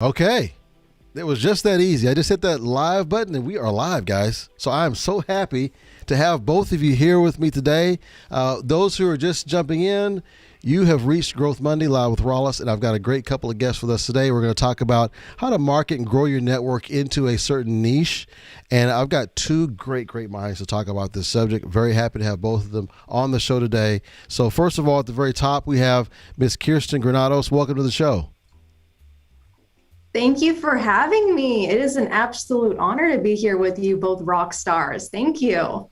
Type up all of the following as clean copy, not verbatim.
Okay. It was just that easy. I just hit that live button and we are live, guys. So I am so happy to have both of you here with me today. Those who are just jumping in, you have reached Growth Monday live with Rollis, and I've got a great couple of guests with us today. We're going to talk about how to market and grow your network into a certain niche. And I've got two great minds to talk about this subject. Very happy to have both of them on the show today. So first of all, at the very top, we have Miss Kirsten Granados. Welcome to the show. Thank you for having me. It is an absolute honor to be here with you, both rock stars. Thank you.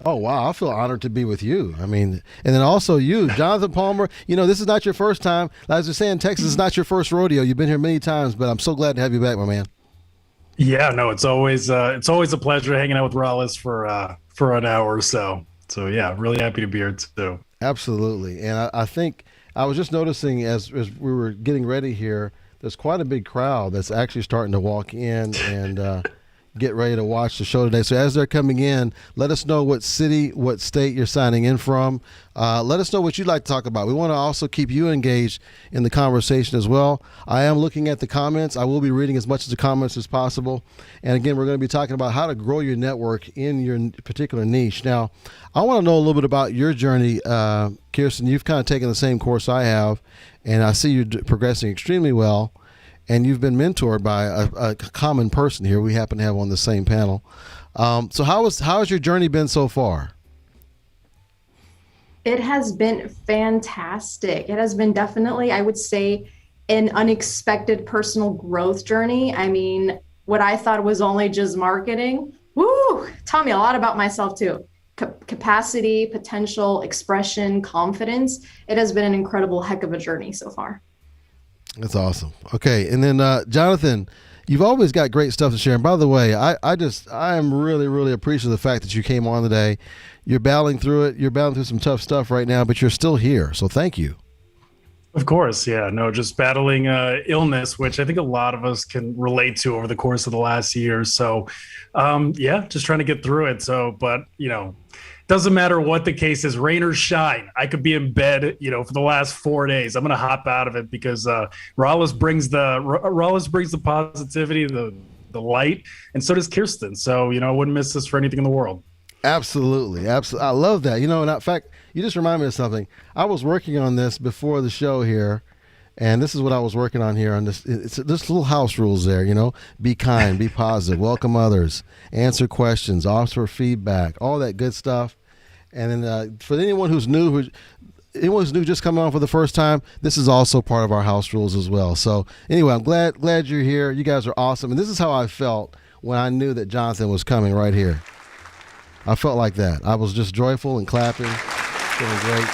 Oh, wow. I feel honored to be with you. I mean, and then also you, Jonathan Palmer. You know, this is not your first time. As I say in Texas, it's not your first rodeo. You've been here many times, but I'm so glad to have you back, my man. Yeah, no, it's always a pleasure hanging out with Rollis for an hour or so. So yeah, really happy to be here too. Absolutely. And I think I was just noticing as we were getting ready here, there's quite a big crowd that's actually starting to walk in and get ready to watch the show today. So as they're coming in, let us know what city, what state you're signing in from. Let us know what you'd like to talk about. We want to also keep you engaged in the conversation as well. I am looking at the comments. I will be reading as much of the comments as possible. And again, we're going to be talking about how to grow your network in your particular niche. Now, I want to know a little bit about your journey. Kirsten, you've kind of taken the same course I have, and I see you progressing extremely well. And you've been mentored by a common person here. We happen to have on the same panel. So how has your journey been so far? It has been fantastic. It has been definitely, I would say, an unexpected personal growth journey. I mean, what I thought was only just marketing, taught me a lot about myself too. Capacity, potential, expression, confidence. It has been an incredible heck of a journey so far. That's awesome. Okay, and then Jonathan, you've always got great stuff to share. And by the way, I am really appreciative of the fact that you came on today. You're battling through it. You're battling through some tough stuff right now, but you're still here. So thank you. Of course, yeah, no, just battling illness, which I think a lot of us can relate to over the course of the last year. So, yeah, just trying to get through it. So, but doesn't matter what the case is, rain or shine. I could be in bed, for the last 4 days. I'm going to hop out of it because Rollis brings the positivity, the light, and so does Kirsten. So, I wouldn't miss this for anything in the world. Absolutely. I love that. And in fact, you just remind me of something. I was working on this before the show here, and this is what I was working on here on this. It's little house rules there, be kind, be positive, welcome others, answer questions, offer feedback, all that good stuff. And then for anyone who's new, just coming on for the first time, this is also part of our house rules as well. So anyway, I'm glad you're here. You guys are awesome. And this is how I felt when I knew that Jonathan was coming right here. I felt like that. I was just joyful and clapping, feeling great.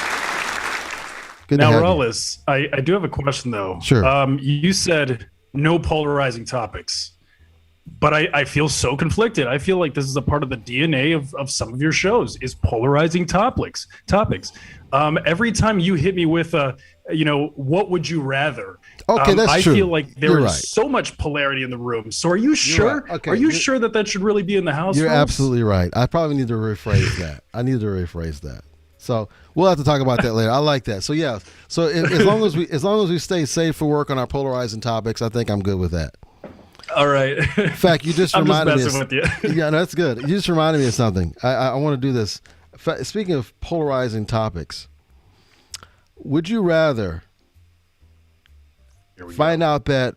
Good now, Rollis, I do have a question though. Sure. You said no polarizing topics. But I feel so conflicted. I feel like this is a part of the DNA of some of your shows is polarizing topics. Every time you hit me with what would you rather? Okay, that's true. I feel like there is so much polarity in the room. So are you sure? Right. Okay. Are you sure that should really be in the house? You're absolutely right. I probably need to rephrase that. So we'll have to talk about that later. I like that. So yeah. So as long as we stay safe for work on our polarizing topics, I think I'm good with that. All right. In fact, you just reminded me. With you. Yeah, no, that's good. You just reminded me of something. I want to do this. Speaking of polarizing topics, would you rather find out that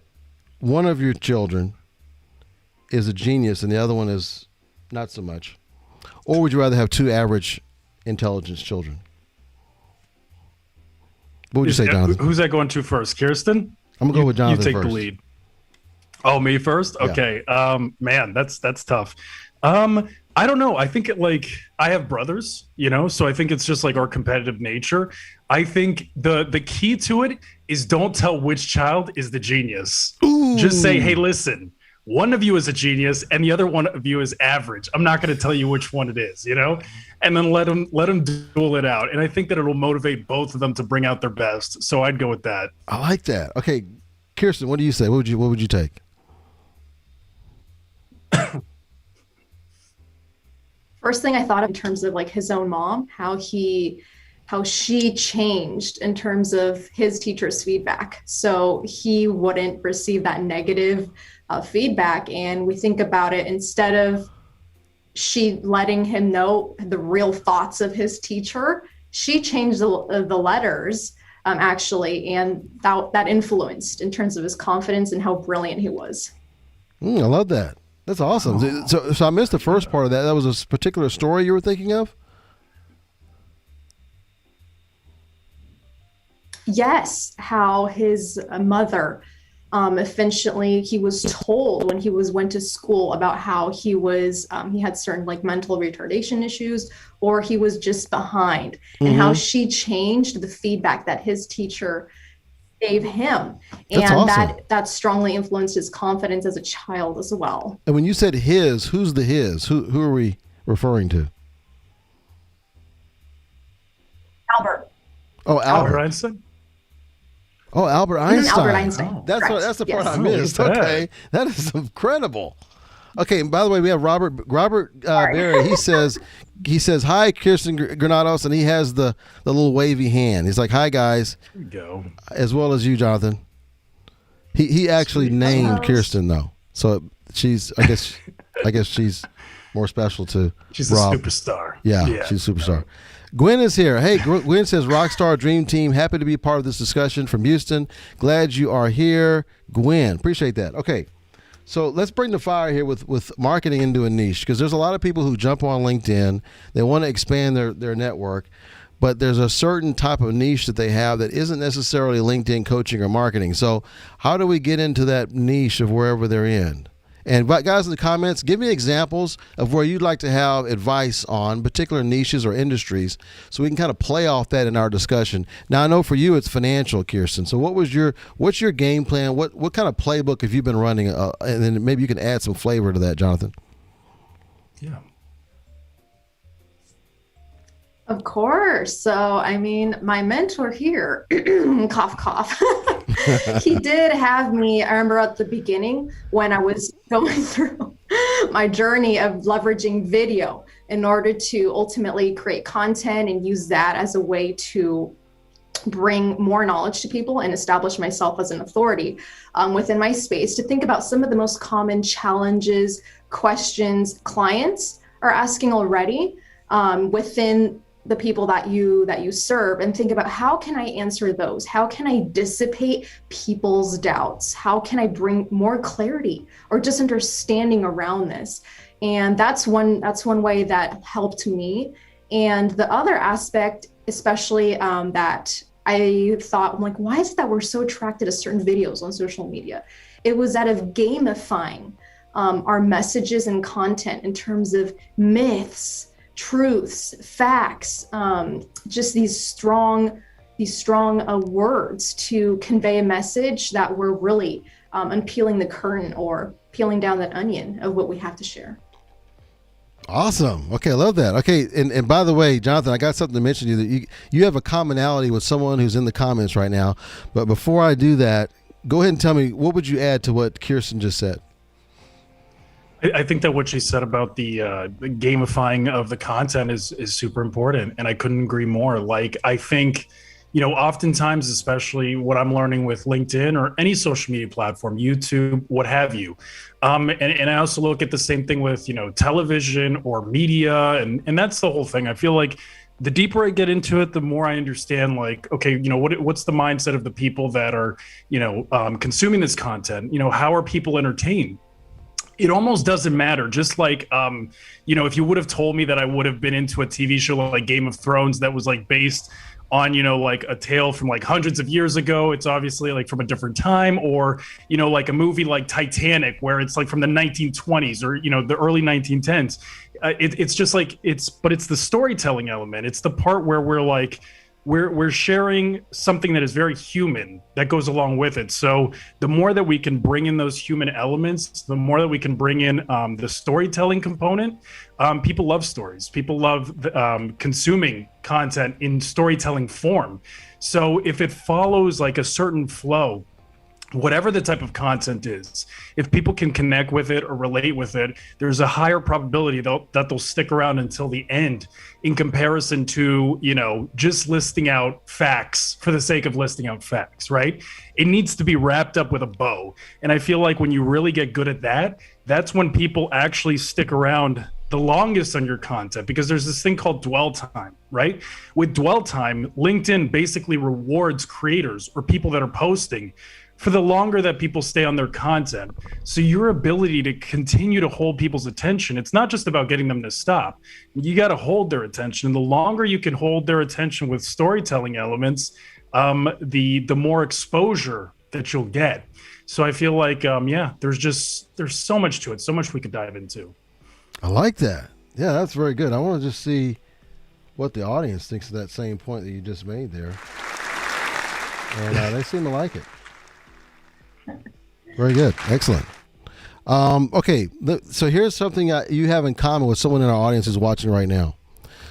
one of your children is a genius and the other one is not so much, or would you rather have two average intelligence children? What would you say, Jonathan? Who's that going to first? Kirsten? I'm gonna go with Jonathan first. You take the lead. Oh, me first? Okay. Yeah. Man, that's tough. I don't know. I think I have brothers, so I think it's just like our competitive nature. I think the key to it is don't tell which child is the genius. Ooh. Just say, hey, listen, one of you is a genius and the other one of you is average. I'm not going to tell you which one it is, and then let them duel it out. And I think that it'll motivate both of them to bring out their best. So I'd go with that. I like that. Okay. Kirsten, what do you say? What would you take? First thing I thought of in terms of like his own mom, how he how she changed in terms of his teacher's feedback. So he wouldn't receive that negative feedback. And we think about it, instead of she letting him know the real thoughts of his teacher, she changed the letters actually, and that influenced in terms of his confidence and how brilliant he was. I love that. That's awesome. So I missed the first part of that. That was a particular story you were thinking of? Yes, how his mother, eventually he was told when he went to school about how he had certain like mental retardation issues, or he was just behind, and how she changed the feedback that his teacher gave him. That's and awesome. that strongly influenced his confidence as a child as well. And when you said his, who's the his? Who are we referring to? Albert. Oh, Albert. Einstein. Oh, Albert Einstein. Albert Einstein. Oh. That's the part Yes. I missed. Look at that. Okay, that is incredible. Okay, and by the way, we have Robert Barry. He says, "Hi, Kirsten Granados," and he has the little wavy hand. He's like, "Hi, guys," There you go. as well as you, Jonathan. He actually named Kirsten though, so she's I guess she's more special to She's Rob. a superstar. Yeah, she's a superstar. Gwen is here. Hey, Gwen says, Rockstar Dream Team, happy to be part of this discussion from Houston. Glad you are here. Gwen, appreciate that. Okay, so let's bring the fire here with marketing into a niche, because there's a lot of people who jump on LinkedIn. They want to expand their network, but there's a certain type of niche that they have that isn't necessarily LinkedIn coaching or marketing. So how do we get into that niche of wherever they're in? And guys in the comments, give me examples of where you'd like to have advice on particular niches or industries, so we can kind of play off that in our discussion. Now, I know for you it's financial, Kirsten. So what's your game plan? What kind of playbook have you been running? And then maybe you can add some flavor to that, Jonathan. Yeah. Of course. So, I mean, my mentor here, cough, cough, he did have me, I remember at the beginning when I was going through my journey of leveraging video in order to ultimately create content and use that as a way to bring more knowledge to people and establish myself as an authority within my space, to think about some of the most common challenges, questions clients are asking already within the people that you serve, and think about, how can I answer those? How can I dissipate people's doubts? How can I bring more clarity or just understanding around this? And that's one way that helped me. And the other aspect, especially that I thought, I'm like, why is it that we're so attracted to certain videos on social media? It was that of gamifying our messages and content in terms of myths, truths, facts, just these strong words to convey a message that we're really unpeeling the curtain or peeling down that onion of what we have to share. Awesome. Okay, I love that. Okay, and by the way, Jonathan, I got something to mention to you, that you have a commonality with someone who's in the comments right now. But before I do that, go ahead and tell me, what would you add to what Kirsten just said? I think that what she said about the gamifying of the content is super important, and I couldn't agree more. Like, I think, oftentimes, especially what I'm learning with LinkedIn or any social media platform, YouTube, what have you, and I also look at the same thing with television or media, and that's the whole thing. I feel like the deeper I get into it, the more I understand, like, okay, what's the mindset of the people that are consuming this content? How are people entertained? It almost doesn't matter. Just like, if you would have told me that I would have been into a TV show like Game of Thrones that was like based on, like a tale from like hundreds of years ago, it's obviously like from a different time, or, like a movie like Titanic, where it's like from the 1920s or, the early 1910s. It's just like, but it's the storytelling element. It's the part where we're like, we're sharing something that is very human that goes along with it. So the more that we can bring in those human elements, the more that we can bring in the storytelling component. People love stories. People love consuming content in storytelling form. So if it follows like a certain flow, whatever the type of content is, if people can connect with it or relate with it, there's a higher probability that they'll stick around until the end, in comparison to, just listing out facts for the sake of listing out facts, right? It needs to be wrapped up with a bow. And I feel like when you really get good at that, that's when people actually stick around the longest on your content, because there's this thing called dwell time, right? With dwell time, LinkedIn basically rewards creators or people that are posting for the longer that people stay on their content. So your ability to continue to hold people's attention, it's not just about getting them to stop. You got to hold their attention. And the longer you can hold their attention with storytelling elements, the more exposure that you'll get. So I feel like, there's so much to it, so much we could dive into. I like that. Yeah, that's very good. I want to just see what the audience thinks of that same point that you just made there. And they seem to like it. Very good. Excellent. Okay, so here's something you have in common with someone in our audience who's watching right now.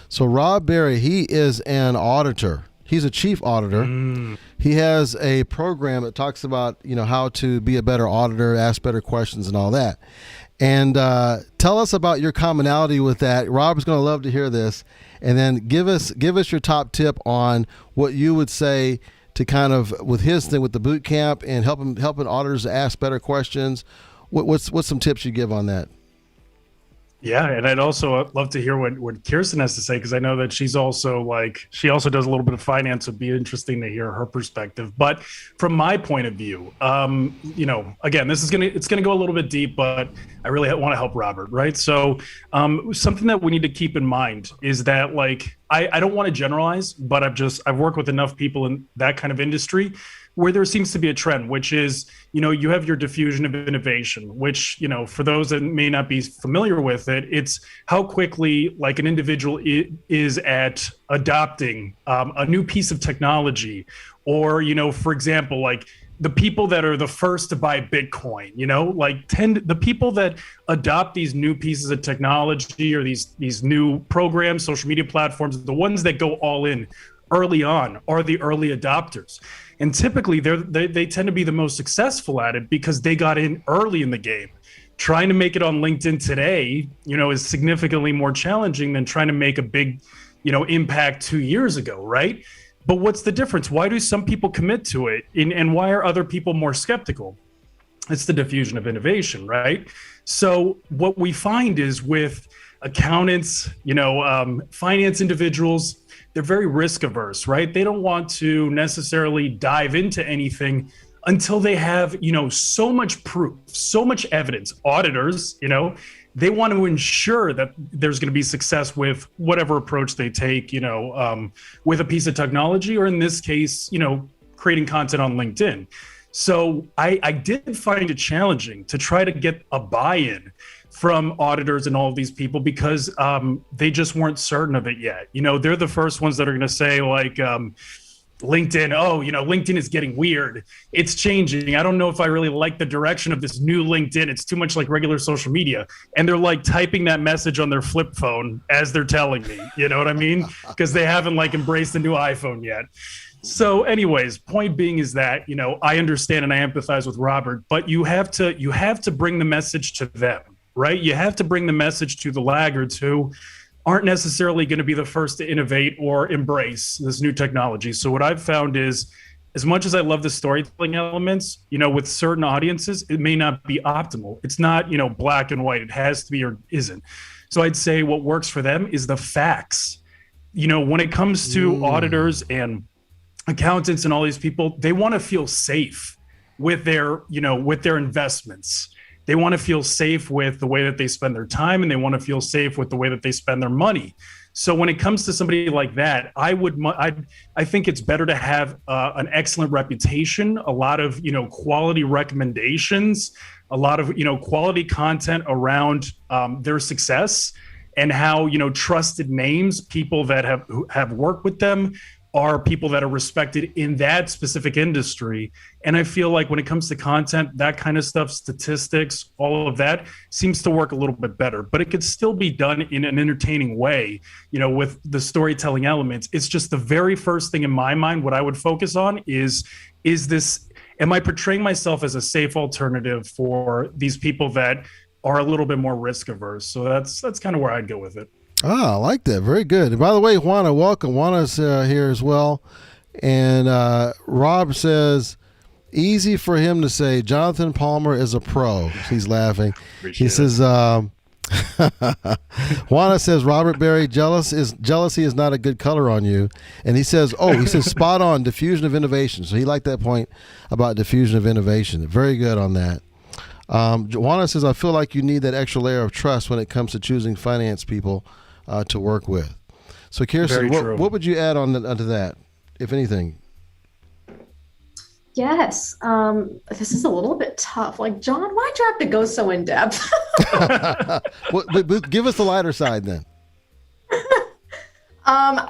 So Rob Berry, he is an auditor. He's a chief auditor. He has a program that talks about, how to be a better auditor, ask better questions and all that. And tell us about your commonality with that. Rob's going to love to hear this. And then give us your top tip on what you would say to kind of, with his thing with the boot camp and helping auditors ask better questions. What's some tips you give on that? Yeah, and I'd also love to hear what Kirsten has to say, because I know that she also does a little bit of finance. It'd be interesting to hear her perspective. But from my point of view, again, it's gonna go a little bit deep, but I really want to help Robert, right? So something that we need to keep in mind is that, I don't want to generalize, but I've worked with enough people in that kind of industry where there seems to be a trend, which is, you have your diffusion of innovation, which, for those that may not be familiar with it, it's how quickly an individual is at adopting a new piece of technology, or, for example, the people that are the first to buy Bitcoin, the people that adopt these new pieces of technology or these new programs, social media platforms, the ones that go all in early on are the early adopters. And typically they tend to be the most successful at it because they got in early in the game. Trying to make it on LinkedIn today, is significantly more challenging than trying to make a big, impact 2 years ago, right? But what's the difference? Why do some people commit to it? And why are other people more skeptical? It's the diffusion of innovation, right? So what we find is with accountants, finance individuals, they're very risk averse, right? They don't want to necessarily dive into anything until they have, so much proof, so much evidence. Auditors, they want to ensure that there's going to be success with whatever approach they take, with a piece of technology, or in this case, creating content on LinkedIn. So I did find it challenging to try to get a buy-in from auditors and all of these people, because they just weren't certain of it yet. They're the first ones that are going to say LinkedIn, LinkedIn is getting weird. It's changing. I don't know if I really like the direction of this new LinkedIn. It's too much like regular social media. And they're typing that message on their flip phone as they're telling me, you know what I mean? Because they haven't embraced the new iPhone yet. So anyways, point being is that, I understand and I empathize with Robert, but you have to bring the message to them, right? You have to bring the message to the laggards who aren't necessarily going to be the first to innovate or embrace this new technology. So what I've found is, as much as I love the storytelling elements, with certain audiences, it may not be optimal. It's not, black and white. It has to be or isn't. So I'd say what works for them is the facts. When it comes to auditors and accountants and all these people, they want to feel safe with their investments. They want to feel safe with the way that they spend their time, and they want to feel safe with the way that they spend their money. So when it comes to somebody like that, I think it's better to have an excellent reputation, a lot of quality recommendations, a lot of quality content around their success, and how trusted names, people that have worked with them, are people that are respected in that specific industry. And I feel like when it comes to content, that kind of stuff, statistics, all of that seems to work a little bit better, but it could still be done in an entertaining way, with the storytelling elements. It's just the very first thing in my mind, what I would focus on is this am I portraying myself as a safe alternative for these people that are a little bit more risk averse? So that's kind of where I'd go with it. Ah, I like that. Very good. And by the way, Juana, welcome. Juana's here as well. And Rob says, easy for him to say Jonathan Palmer is a pro. He's laughing. He says, Juana says, Robert Berry, jealousy is not a good color on you. And he says, spot on, diffusion of innovation. So he liked that point about diffusion of innovation. Very good on that. Juana says, I feel like you need that extra layer of trust when it comes to choosing finance people to work with. So Kirsten, what would you add onto that, if anything? Yes. This is a little bit tough. Like, John, why'd you have to go so in depth? but give us the lighter side then.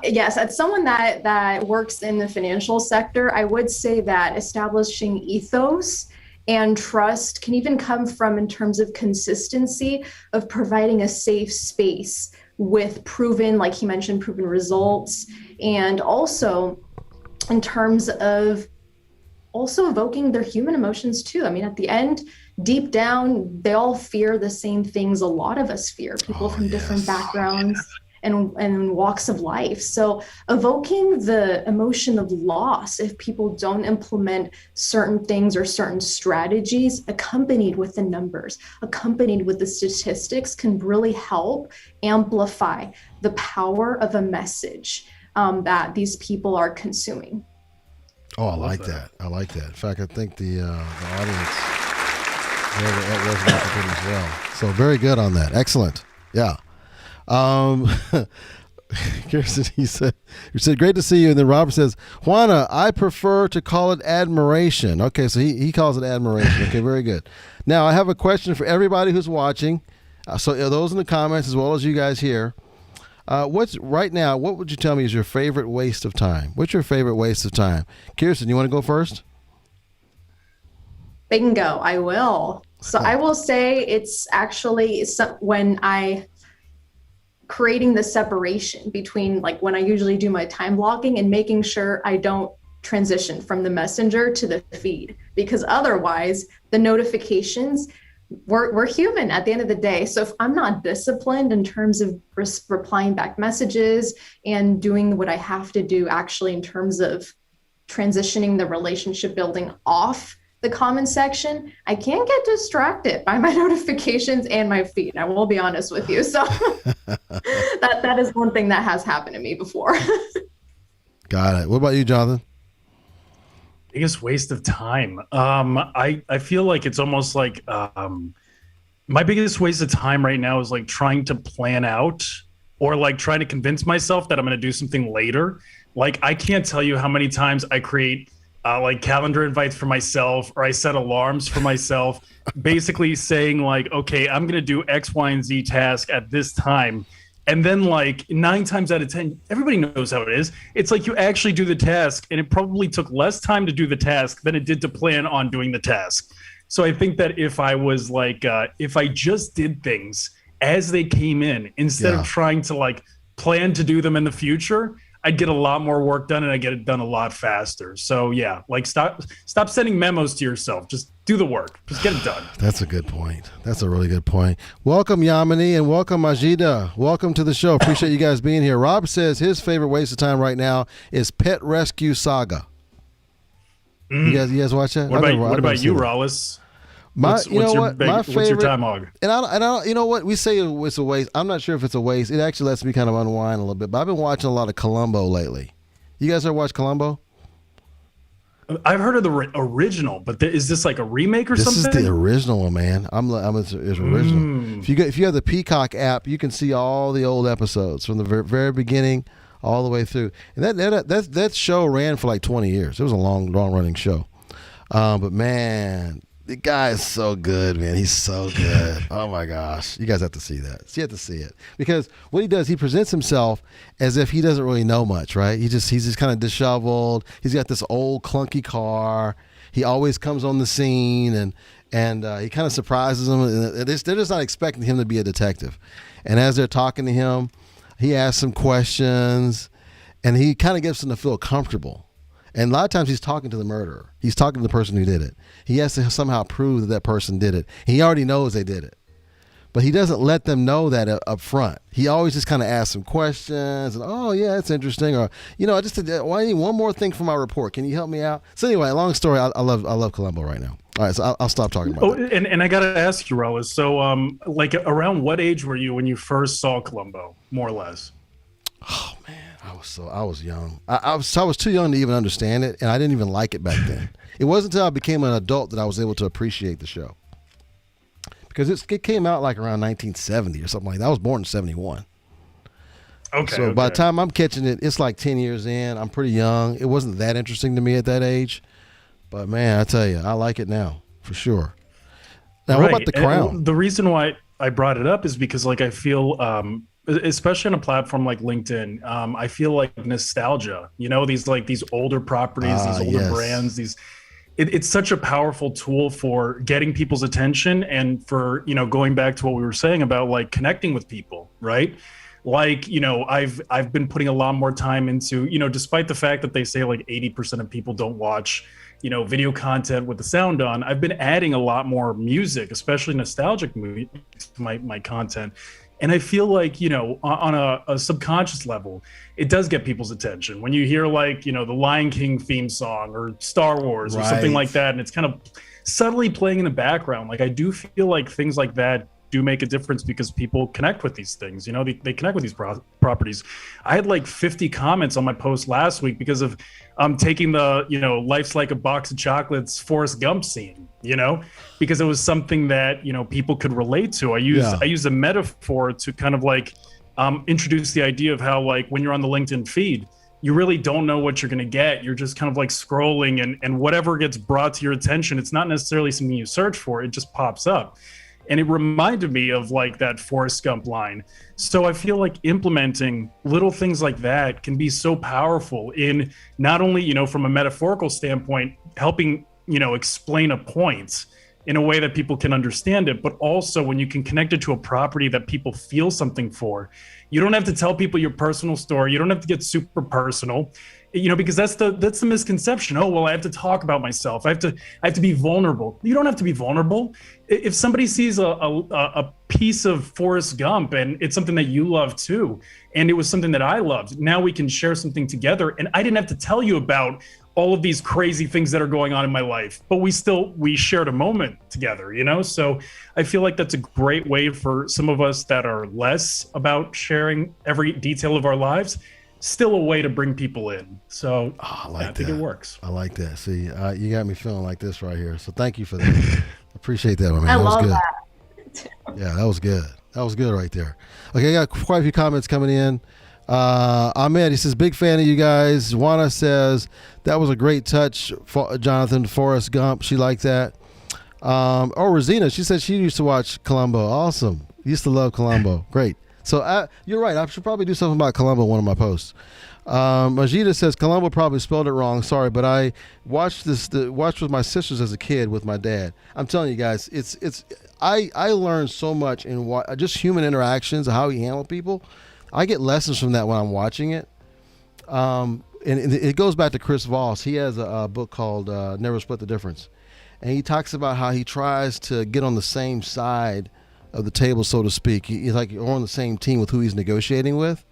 Yes, as someone that works in the financial sector, I would say that establishing ethos and trust can even come from in terms of consistency of providing a safe space with proven, like he mentioned, proven results. And also in terms of also evoking their human emotions too. I mean, at the end, deep down, they all fear the same things a lot of us fear, people from different backgrounds and walks of life. So evoking the emotion of loss if people don't implement certain things or certain strategies accompanied with the numbers, accompanied with the statistics can really help amplify the power of a message that these people are consuming. Oh, I like that. I like that. In fact, I think the audience resonates with it as well. So very good on that. Excellent. Yeah. Kirsten, you said, great to see you. And then Robert says, Juana, I prefer to call it admiration. Okay, so he calls it admiration. Okay, very good. Now, I have a question for everybody who's watching. So those in the comments as well as you guys here. What would you tell me is your favorite waste of time? What's your favorite waste of time? Kirsten, you want to go first? Bingo, I will. So I will say it's actually when I creating the separation between like when I usually do my time blocking and making sure I don't transition from the messenger to the feed, because otherwise the notifications, we're human at the end of the day. So if I'm not disciplined in terms of replying back messages and doing what I have to do actually in terms of transitioning the relationship building off the comment section, I can get distracted by my notifications and my feed. I will be honest with you. So that is one thing that has happened to me before. Got it. What about you, Jonathan? Biggest waste of time. I feel like it's almost like my biggest waste of time right now is like trying to plan out or like trying to convince myself that I'm going to do something later. Like I can't tell you how many times I create like calendar invites for myself, or I set alarms for myself, basically saying like, okay, I'm going to do X, Y, and Z task at this time. And then like 9 times out of 10, everybody knows how it is. It's like you actually do the task and it probably took less time to do the task than it did to plan on doing the task. So I think that if I was like, if I just did things as they came in, instead of trying to like plan to do them in the future, I'd get a lot more work done and I get it done a lot faster. So yeah, like stop sending memos to yourself. Just do the work. Just get it done. That's a good point. That's a really good point. Welcome, Yamini, and welcome, Majida. Welcome to the show. Appreciate you guys being here. Rob says his favorite waste of time right now is Pet Rescue Saga. You guys watch that? What about you, Rollis? My favorite. What's your time hog? And I don't. You know what? We say it's a waste. I'm not sure if it's a waste. It actually lets me kind of unwind a little bit. But I've been watching a lot of Columbo lately. You guys ever watch Columbo? I've heard of the original, but is this like a remake or something? This is the original one, man. It's original. If you have the Peacock app, you can see all the old episodes from the very beginning all the way through. And that show ran for like 20 years. It was a long running show. But man, the guy is so good, man. He's so good. Oh my gosh. You guys have to see that. You have to see it. Because what he does, he presents himself as if he doesn't really know much, right? He's just kind of disheveled. He's got this old clunky car. He always comes on the scene and he kind of surprises them. They're just not expecting him to be a detective. And as they're talking to him, he asks some questions and he kind of gets them to feel comfortable. And a lot of times he's talking to the murderer. He's talking to the person who did it. He has to somehow prove that that person did it. He already knows they did it. But he doesn't let them know that up front. He always just kind of asks some questions and, oh, yeah, that's interesting. Or, I just did, well, I need one more thing for my report. Can you help me out? So anyway, long story. I love Columbo right now. All right, so I'll stop talking about that. And I got to ask you, Rollis, so like around what age were you when you first saw Columbo, more or less? Oh, man, I was young. I was too young to even understand it, and I didn't even like it back then. It wasn't until I became an adult that I was able to appreciate the show. Because it came out like around 1970 or something like that. I was born in 71. Okay. So by the time I'm catching it, it's like 10 years in. I'm pretty young. It wasn't that interesting to me at that age. But, man, I tell you, I like it now for sure. Now, what about The Crown? The reason why I brought it up is because, like, I feel, especially on a platform like LinkedIn, I feel like nostalgia. These older properties, these older brands, it's such a powerful tool for getting people's attention and for, going back to what we were saying about like connecting with people, right? Like, I've been putting a lot more time into, despite the fact that they say like 80% of people don't watch, video content with the sound on, I've been adding a lot more music, especially nostalgic music to my content. And I feel like, on a subconscious level, it does get people's attention. When you hear like, the Lion King theme song or Star Wars or something like that, and it's kind of subtly playing in the background. Like I do feel like things like that do make a difference because people connect with these things. They connect with these properties. I had like 50 comments on my post last week because of taking the, life's like a box of chocolates Forrest Gump scene, because it was something that, people could relate to. I use a metaphor to kind of like introduce the idea of how like when you're on the LinkedIn feed, you really don't know what you're going to get. You're just kind of like scrolling and whatever gets brought to your attention, it's not necessarily something you search for. It just pops up. And it reminded me of like that Forrest Gump line. So I feel like implementing little things like that can be so powerful in not only, from a metaphorical standpoint, helping, explain a point in a way that people can understand it, but also when you can connect it to a property that people feel something for. You don't have to tell people your personal story. You don't have to get super personal. Because that's the misconception. Oh, well, I have to talk about myself. I have to be vulnerable. You don't have to be vulnerable. If somebody sees a piece of Forrest Gump and it's something that you love too, and it was something that I loved, now we can share something together. And I didn't have to tell you about all of these crazy things that are going on in my life, but we shared a moment together, So I feel like that's a great way for some of us that are less about sharing every detail of our lives, still a way to bring people in. So I think it works. I like that. See, you got me feeling like this right here. So thank you for that. Appreciate that, man. I love that. Yeah, that was good. That was good right there. Okay, I got quite a few comments coming in. Ahmed, he says, big fan of you guys. Juana says, that was a great touch, Jonathan. Forrest Gump, she liked that. Rosina, she said she used to watch Columbo. Awesome. Used to love Columbo. Great. So you're right. I should probably do something about Columbo in one of my posts. Majida says Columbo probably spelled it wrong. Sorry, but I watched watched with my sisters as a kid with my dad. I'm telling you guys, I learned so much in just human interactions, how he handled people. I get lessons from that when I'm watching it. And it goes back to Chris Voss. He has a book called Never Split the Difference, and he talks about how he tries to get on the same side of the table, so to speak. He's like on the same team with who he's negotiating with.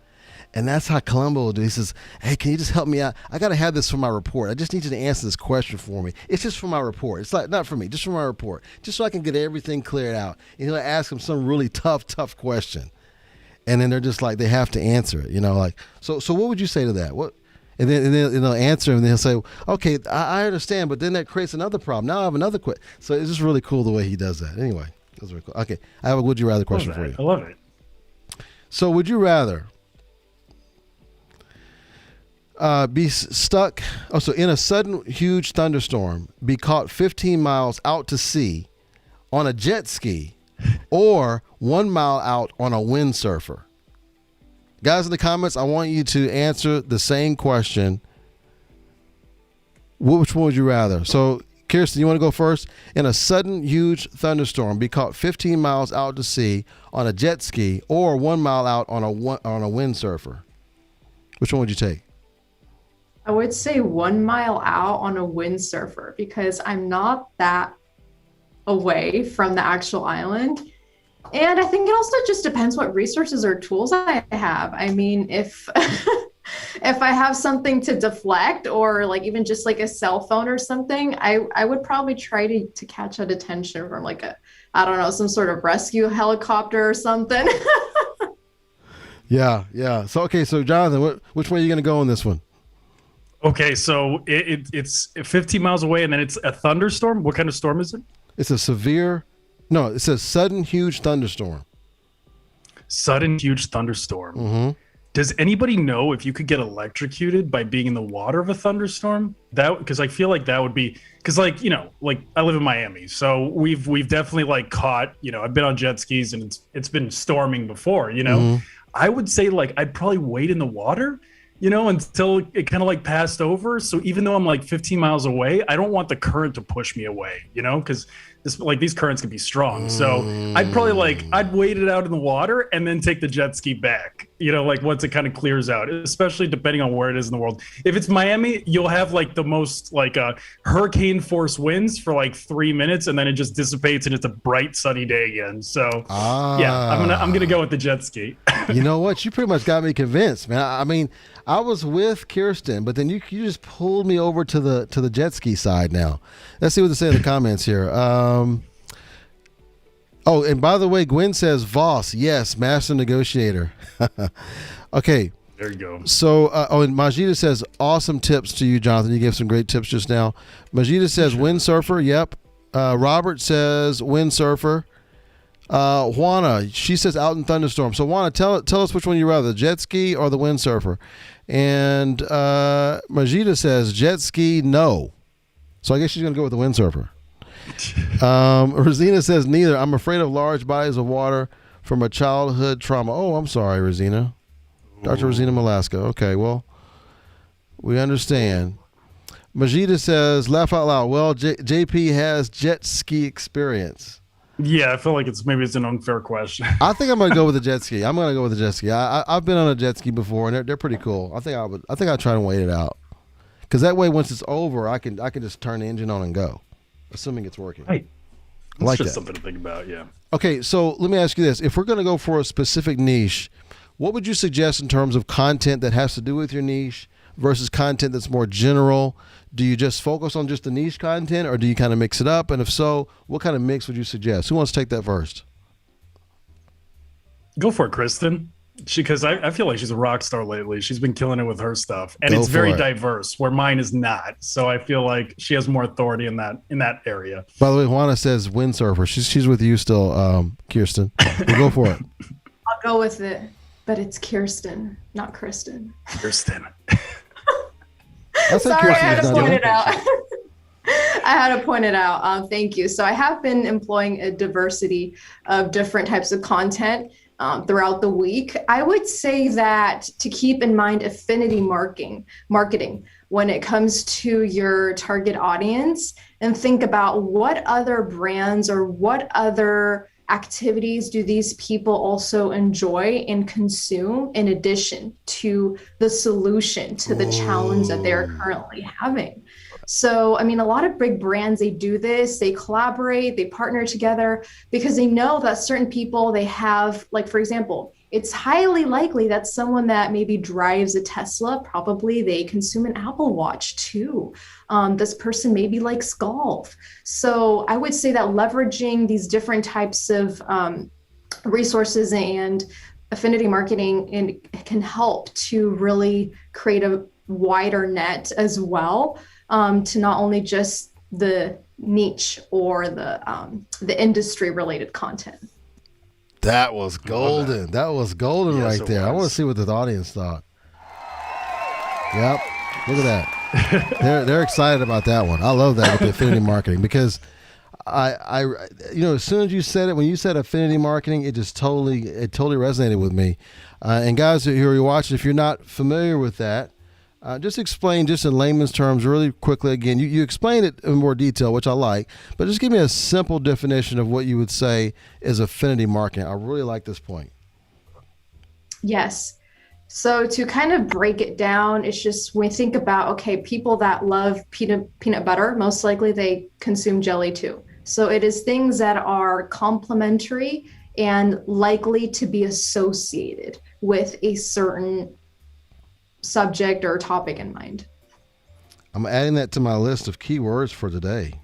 And that's how Columbo will do. He says, hey, can you just help me out? I got to have this for my report. I just need you to answer this question for me. It's just for my report. It's like, not for me, just for my report. Just so I can get everything cleared out. And he'll ask him some really tough question. And then they're just like, they have to answer it, so what would you say to that? What? And then they'll answer him and they'll say, okay, I understand, but then that creates another problem. Now I have another question. So it's just really cool the way he does that. Anyway. That's very cool. Okay, I have a would you rather question for you. I love it. So, would you rather be stuck? So in a sudden huge thunderstorm, be caught 15 miles out to sea on a jet ski, or 1 mile out on a windsurfer? Guys in the comments, I want you to answer the same question. Which one would you rather? So, Kirsten, you want to go first? In a sudden, huge thunderstorm, be caught 15 miles out to sea on a jet ski, or 1 mile out on a windsurfer. Which one would you take? I would say 1 mile out on a windsurfer because I'm not that away from the actual island. And I think it also just depends what resources or tools I have. I mean, if if I have something to deflect or like even just like a cell phone or something, I would probably try to catch that attention from like a, I don't know, some sort of rescue helicopter or something. Yeah. So okay, so Jonathan, which way are you going to go on this one? Okay, so it's 15 miles away, and then it's a thunderstorm. What kind of storm is it? It's a it says sudden huge thunderstorm. Sudden huge thunderstorm. Mm-hmm. Does anybody know if you could get electrocuted by being in the water of a thunderstorm? That, because I feel like that would be, because like, you know, like I live in Miami, so we've definitely like caught, you know, I've been on jet skis and it's been storming before, you know. Mm-hmm. I would say like I'd probably wait in the water, you know, until it kind of like passed over. So even though I'm like 15 miles away, I don't want the current to push me away, you know, because these currents can be strong. So I'd probably I'd wait it out in the water and then take the jet ski back, you know, like once it kind of clears out, especially depending on where it is in the world. If it's Miami, you'll have like the most like hurricane force winds for like 3 minutes and then it just dissipates and it's a bright sunny day again. So yeah, I'm gonna go with the jet ski. You know what? You pretty much got me convinced, man. I mean, I was with Kirsten, but then you just pulled me over to the jet ski side now. Let's see what they say in the comments here. Oh, and by the way, Gwen says Voss, yes, master negotiator. Okay. There you go. So, and Majida says, awesome tips to you, Jonathan. You gave some great tips just now. Majida says windsurfer. Yep. Robert says windsurfer. Juana, she says out in thunderstorm. So Juana, tell us which one you rather, the jet ski or the windsurfer. And Majida says jet ski, no. So I guess she's going to go with the windsurfer. Rosina says neither. I'm afraid of large bodies of water from a childhood trauma. Oh, I'm sorry, Rosina. Dr. Rosina Malaska. Okay, well, we understand. Majida says, laugh out loud. Well, JP has jet ski experience. Yeah, I feel like it's an unfair question. I think I'm gonna go with the jet ski. I'm gonna go with the jet ski. I've been on a jet ski before, and they're pretty cool. I think I'd try to wait it out, because that way once it's over, I can just turn the engine on and go, assuming it's working. Right. That's like just that. Something to think about. Yeah. Okay, so let me ask you this: if we're gonna go for a specific niche, what would you suggest in terms of content that has to do with your niche versus content that's more general? Do you just focus on just the niche content, or do you kind of mix it up? And if so, what kind of mix would you suggest? Who wants to take that first? Go for it, Kristen. Because I feel like she's a rock star lately. She's been killing it with her stuff, and it's very diverse, where mine is not. So I feel like she has more authority in that area. By the way, Juana says windsurfer. She's with you still, Kirsten. We'll go for it. I'll go with it, but it's Kirsten, not Kristen. Kirsten. Sorry, I had to point it out. I had to point it out. Thank you. So I have been employing a diversity of different types of content throughout the week. I would say that to keep in mind affinity marketing when it comes to your target audience, and think about what other brands or what other activities do these people also enjoy and consume in addition to the solution to the challenge that they're currently having. So, I mean, a lot of big brands, they do this, they collaborate, they partner together because they know that certain people they have, like, for example, it's highly likely that someone that maybe drives a Tesla, probably they consume an Apple Watch too. This person maybe likes golf. So I would say that leveraging these different types of resources and affinity marketing can help to really create a wider net as well, to not only just the niche or the industry related content. That was golden. That was golden right there. I want to see what the audience thought. Yep. Look at that. They're excited about that one. I love that with the affinity marketing, because I as soon as you said it, when you said affinity marketing, it totally resonated with me. And guys who are watching, if you're not familiar with that, just explain, just in layman's terms, really quickly again. You explained it in more detail, which I like, but just give me a simple definition of what you would say is affinity marketing. I really like this point. Yes. So to kind of break it down, it's just when we think about, okay, people that love peanut butter, most likely they consume jelly too. So it is things that are complementary and likely to be associated with a certain subject or topic in mind. I'm adding that to my list of keywords for today.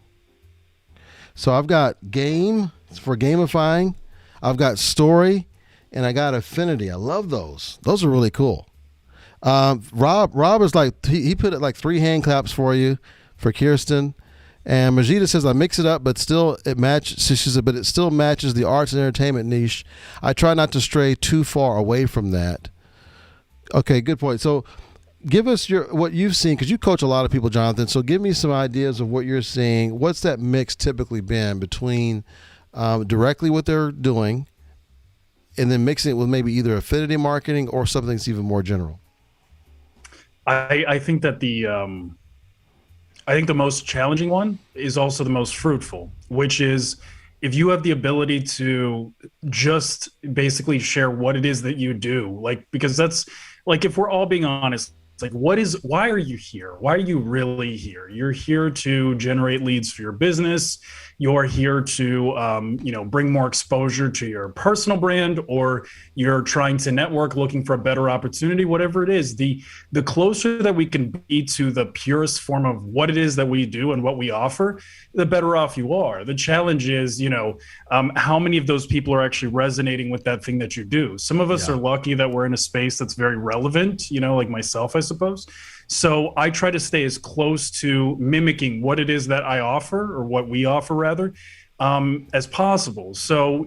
So I've got game for gamifying, I've got story, and I got affinity. I love those. Those are really cool. Rob is like, he put it like 3 hand claps for you, for Kirsten. And Majida says, I mix it up, but still it matches. She said, but it still matches the arts and entertainment niche. I try not to stray too far away from that. Okay, good point. So give us what you've seen, because you coach a lot of people, Jonathan. So give me some ideas of what you're seeing. What's that mix typically been between directly what they're doing and then mixing it with maybe either affinity marketing or something that's even more general? I think that I think the most challenging one is also the most fruitful, which is if you have the ability to just basically share what it is that you do, like, because that's like, if we're all being honest, it's like, why are you here? Why are you really here? You're here to generate leads for your business. You're here to, bring more exposure to your personal brand, or you're trying to network, looking for a better opportunity, whatever it is. The closer that we can be to the purest form of what it is that we do and what we offer, the better off you are. The challenge is, how many of those people are actually resonating with that thing that you do? Some of us are lucky that we're in a space that's very relevant, like myself, I suppose. So I try to stay as close to mimicking what it is that I offer, or what we offer rather, as possible. So,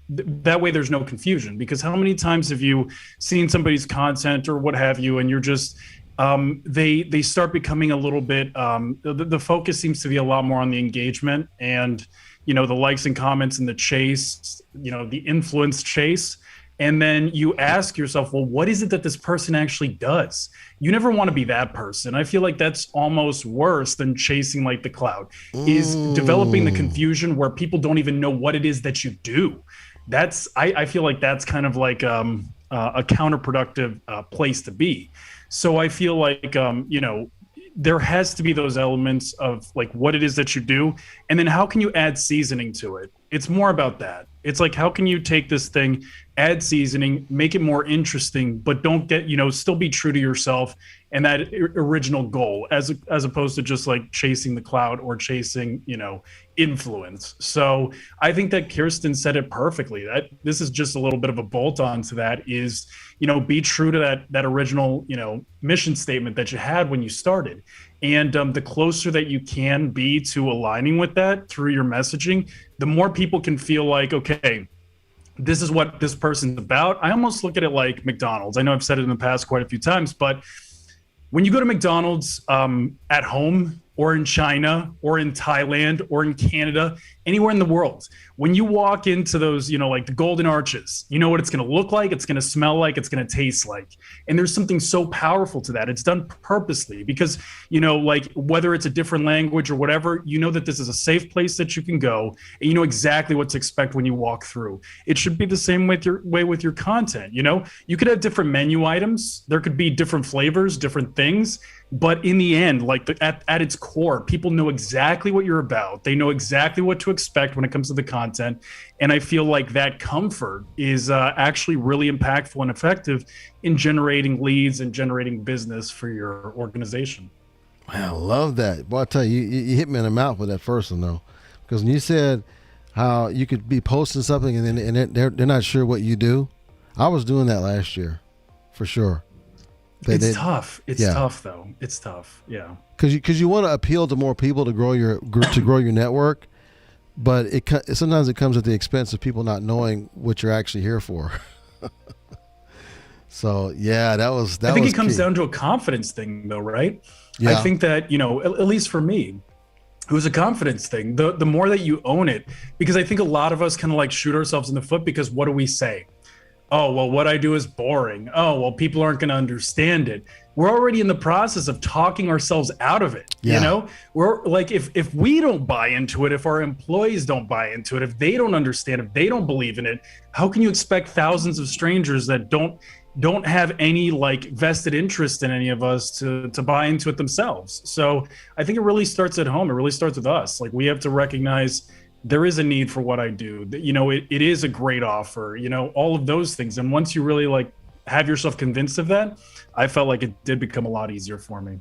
that way there's no confusion, because how many times have you seen somebody's content or what have you, and you're just, they start becoming a little bit, the focus seems to be a lot more on the engagement and, the likes and comments and the chase, the influence chase. And then you ask yourself, well, what is it that this person actually does? You never want to be that person. I feel like that's almost worse than chasing like the cloud, is developing the confusion where people don't even know what it is that you do. I feel like that's kind of like a counterproductive place to be. So I feel like, there has to be those elements of like what it is that you do. And then how can you add seasoning to it? It's more about that. It's like, how can you take this thing, add seasoning, make it more interesting, but don't get, still be true to yourself and that original goal, as opposed to just like chasing the cloud or chasing, influence. So I think that Kirsten said it perfectly. That this is just a little bit of a bolt on to that is, be true to that original, mission statement that you had when you started. And the closer that you can be to aligning with that through your messaging, the more people can feel like, okay, this is what this person's about. I almost look at it like McDonald's. I know I've said it in the past quite a few times, but when you go to McDonald's at home or in China or in Thailand or in Canada, anywhere in the world, when you walk into those, like the Golden Arches, you know what it's going to look like, it's going to smell like, it's going to taste like. And there's something so powerful to that. It's done purposely because, like whether it's a different language or whatever, that this is a safe place that you can go and you know exactly what to expect when you walk through. It should be the same with your content. You could have different menu items. There could be different flavors, different things. But in the end, like at its core, people know exactly what you're about. They know exactly what to expect when it comes to the content. And I feel like that comfort is actually really impactful and effective in generating leads and generating business for your organization. I love that. Boy, I tell you, you hit me in the mouth with that first one, though. Because when you said how you could be posting something and they're not sure what you do, I was doing that last year, for sure. It's tough. It's tough, though. It's tough. Yeah. Because you want to appeal to more people to grow your network, but sometimes it comes at the expense of people not knowing what you're actually here for. So that was. I think it comes down to a confidence thing, though, right? Yeah. I think that at least for me, it was a confidence thing. The more that you own it, because I think a lot of us kind of like shoot ourselves in the foot because what do we say? Oh, well, what I do is boring. Oh, well, people aren't going to understand it. We're already in the process of talking ourselves out of it. Yeah. We're like, if we don't buy into it, if our employees don't buy into it, if they don't understand, if they don't believe in it, how can you expect thousands of strangers that don't don't have any like vested interest in any of us to buy into it themselves. So I think it really starts at home. It really starts with us. Like, we have to recognize there is a need for what I do. You know, it is a great offer, you know, all of those things. And once you really like have yourself convinced of that, I felt like it did become a lot easier for me.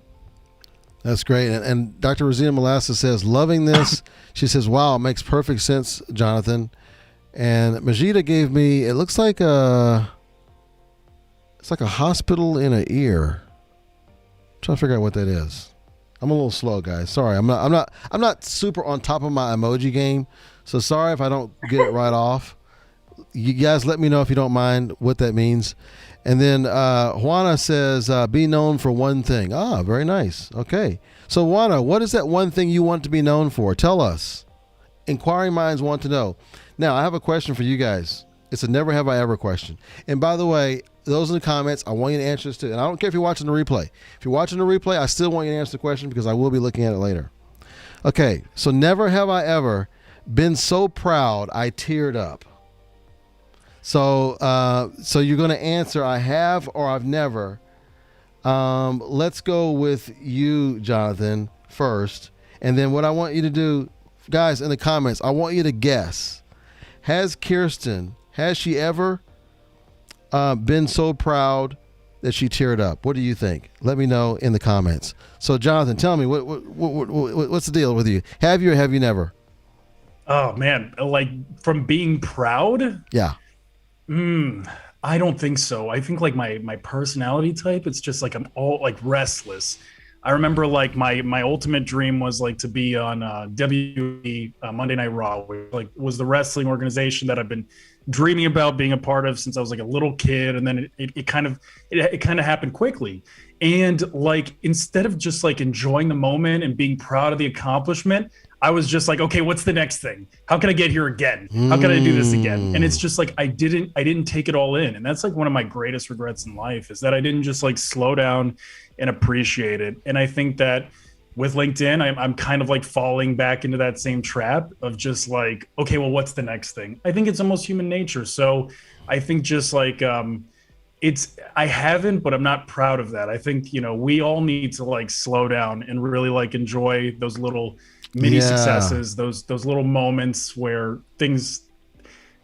That's great. And Dr. Rosina Molasses says, loving this. She says, wow, it makes perfect sense, Jonathan. And Majida gave me, it looks like it's like a hospital in an ear. I'm trying to figure out what that is. I'm a little slow, guys. Sorry. I'm not super on top of my emoji game. So sorry if I don't get it right off. You guys let me know if you don't mind what that means. And then Juana says, be known for one thing. Ah, very nice. Okay. So Juana, what is that one thing you want to be known for? Tell us. Inquiring minds want to know. Now, I have a question for you guys. It's a never have I ever question. And by the way, those in the comments, I want you to answer this too. And I don't care if you're watching the replay. If you're watching the replay, I still want you to answer the question because I will be looking at it later. Okay. So never have I ever been so proud I teared up. So you're going to answer I have or I've never. Let's go with you, Jonathan, first. And then what I want you to do, guys, in the comments, I want you to guess. Has she ever been so proud that she teared up? What do you think? Let me know in the comments. So, Jonathan, tell me, what's the deal with you? Have you or have you never? Oh, man. Like, from being proud? Yeah. I don't think so. I think like my personality type, it's just like I'm all like restless. I remember like my ultimate dream was like to be on WWE Monday Night Raw, which like was the wrestling organization that I've been dreaming about being a part of since I was like a little kid, and then it kind of happened quickly. And like instead of just like enjoying the moment and being proud of the accomplishment, I was just like, okay, what's the next thing? How can I get here again? How can I do this again? And it's just like I didn't take it all in. And that's like one of my greatest regrets in life is that I didn't just like slow down and appreciate it. And I think that with LinkedIn, I'm kind of like falling back into that same trap of just like, okay, well, what's the next thing? I think it's almost human nature. So I think just like I haven't, but I'm not proud of that. I think, you know, we all need to like slow down and really like enjoy those little mini successes, those little moments where things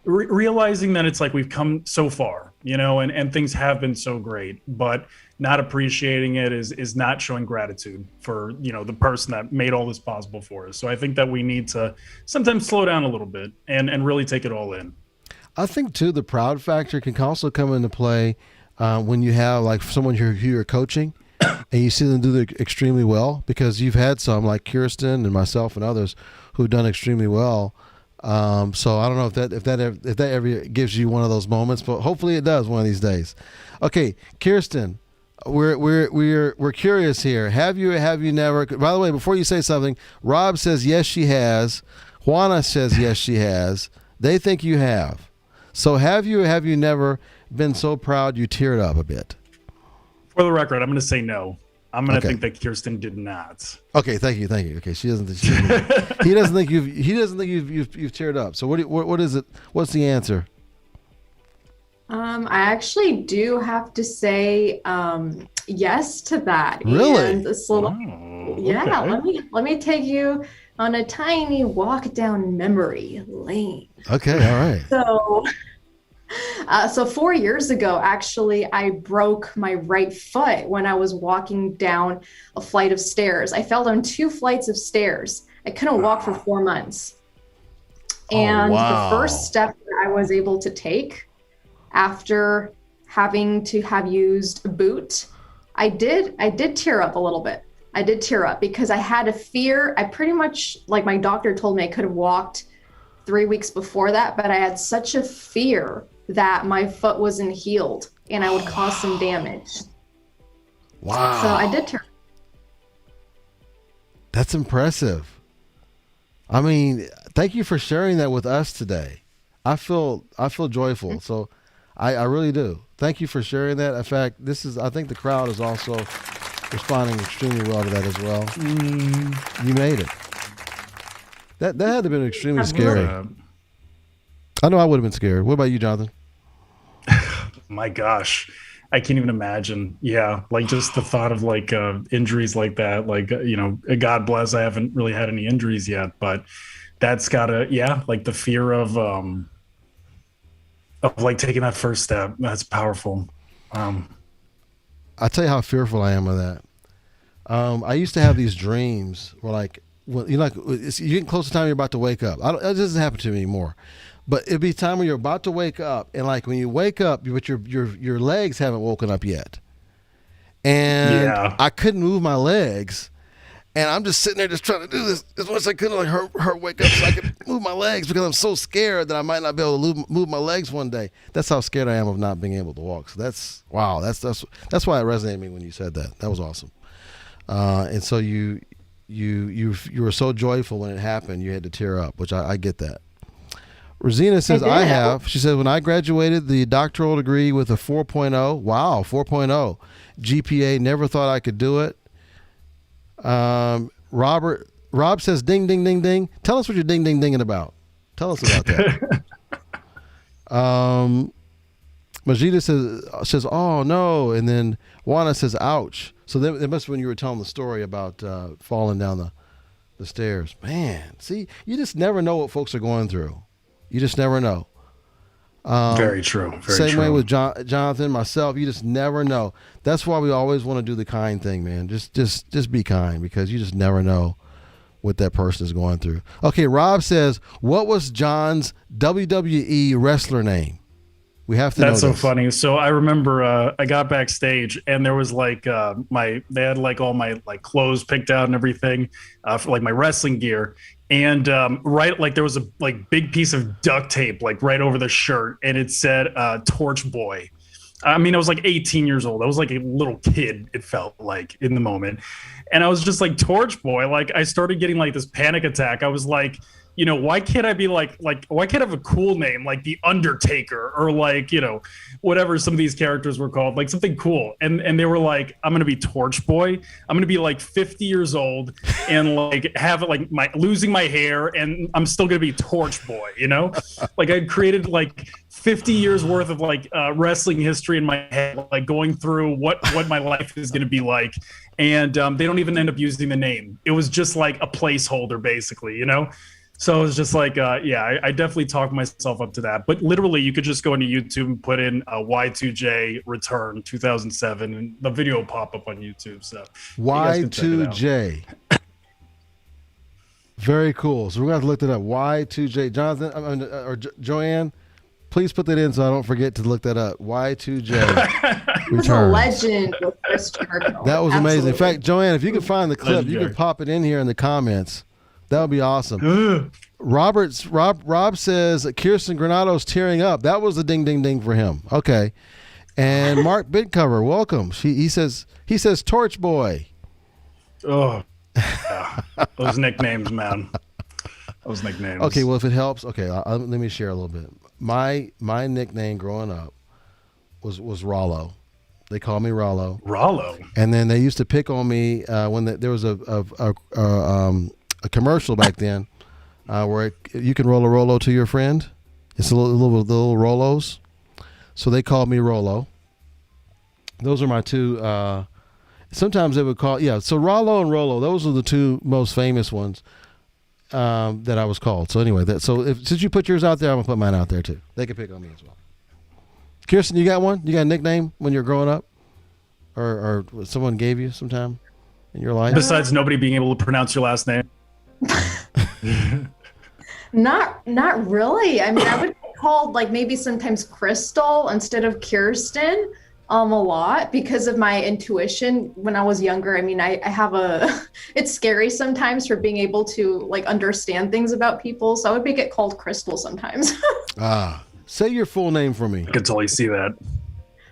realizing that it's like we've come so far, you know, and things have been so great, but not appreciating it is not showing gratitude for, you know, the person that made all this possible for us. So I think that we need to sometimes slow down a little bit and really take it all in. I think too, the proud factor can also come into play when you have like someone who you're coaching and you see them do extremely well, because you've had some like Kirsten and myself and others who've done extremely well. So I don't know if that ever gives you one of those moments, but hopefully it does one of these days. Okay, Kirsten, we're curious here. Have you or have you never? By the way, before you say something, Rob says yes, she has. Juana says yes, she has. They think you have. So have you or have you never been so proud you teared up a bit? For the record, I'm going to say no. I'm going to think that Kirsten did not. Okay, thank you. Okay, he doesn't think you've teared up. So what is it? What's the answer? I actually do have to say yes to that. Really? And this little, okay. Let me take you on a tiny walk down memory lane. Okay, all right. So 4 years ago, actually, I broke my right foot when I was walking down a flight of stairs. I fell down 2 flights of stairs. I couldn't walk for 4 months. And the first step that I was able to take after having to have used a boot, I did tear up a little bit. I did tear up because I had a fear. I pretty much, like my doctor told me I could have walked 3 weeks before that, but I had such a fear that my foot wasn't healed and I would cause some damage. Wow. So I did tear. That's impressive. I mean, thank you for sharing that with us today. I feel joyful. So I really do. Thank you for sharing that. In fact, I think the crowd is also responding extremely well to that as well. You made it. That had to have been extremely scary. I know I would have been scared. What about you, Jonathan? My gosh. I can't even imagine. Yeah, like just the thought of like injuries like that. Like God bless, I haven't really had any injuries yet, but that's gotta like the fear of like taking that first step. That's powerful. I'll tell you how fearful I am of that. I used to have these dreams where, like, well, you're getting close to the time you're about to wake up. It doesn't happen to me anymore, but it'd be time when you're about to wake up, and like when you wake up, but your legs haven't woken up yet, and I couldn't move my legs, and I'm just sitting there just trying to do this as much as I could, like her wake up so I could move my legs, because I'm so scared that I might not be able to move my legs one day. That's how scared I am of not being able to walk. So that's why it resonated with me when you said that. That was awesome. And so you were so joyful when it happened, you had to tear up, which I get that. Rosina says, she said, when I graduated the doctoral degree with a 4.0, wow, 4.0 GPA, never thought I could do it. Rob says, ding, ding, ding, ding. Tell us what you're ding, ding, dinging about. Tell us about that. Majida says, oh no. And then Juana says, ouch. So that must have been when you were telling the story about falling down the stairs. Man, see, you just never know what folks are going through. You just never know. Very true. Same way with Jonathan, myself. You just never know. That's why we always want to do the kind thing, man. Just be kind, because you just never know what that person is going through. Okay, Rob says, what was John's WWE wrestler name? We have to know That's so this. funny. So I remember I got backstage, and there was like they had like all my like clothes picked out and everything for like my wrestling gear. And right, like there was a like big piece of duct tape like right over the shirt, and it said Torch Boy. I mean, I was like 18 years old. I was like a little kid, it felt like, in the moment. And I was just like, Torch Boy. Like I started getting like this panic attack. I was like, why can't I be like why can't I have a cool name like The Undertaker, or like, whatever some of these characters were called, like something cool. And they were like, I'm going to be Torch Boy. I'm going to be like 50 years old and like have like losing my hair, and I'm still going to be Torch Boy, Like I'd created like 50 years worth of like wrestling history in my head, like going through what my life is going to be like. And they don't even end up using the name. It was just like a placeholder, basically, So it was just like, I definitely talked myself up to that. But literally, you could just go into YouTube and put in Y2J Return 2007, and the video will pop up on YouTube. So Y2J. Very cool. So we're going to have to look that up. Y2J. Jonathan or Joanne, please put that in so I don't forget to look that up. Y2J. He was a legend with Chris Jericho. That was amazing. In fact, Joanne, if you could find the clip, you could pop it in here in the comments. That would be awesome. Rob says Kirsten Granados tearing up. That was a ding ding ding for him. Okay. And Mark Bidcover, welcome. He says Torch Boy. Oh, yeah. Those nicknames, man. Those nicknames. Okay, well, if it helps, okay, let me share a little bit. My nickname growing up was Rollo. They called me Rollo. Rollo. And then they used to pick on me when there was a commercial back then where you can roll a Rolo to your friend. It's the little Rolos. So they called me Rolo. Those are my two. Sometimes they would call, so Rollo and Rolo, those are the two most famous ones that I was called. So anyway, since you put yours out there, I'm going to put mine out there too. They can pick on me as well. Kirsten, you got one? You got a nickname when you're growing up? Or someone gave you sometime in your life? Besides nobody being able to pronounce your last name? Not really. I mean, I would be called like maybe sometimes Crystal instead of Kirsten a lot because of my intuition when I was younger. I mean, I have it's scary sometimes for being able to like understand things about people. So I would get called Crystal sometimes. Say your full name for me. I can totally see that.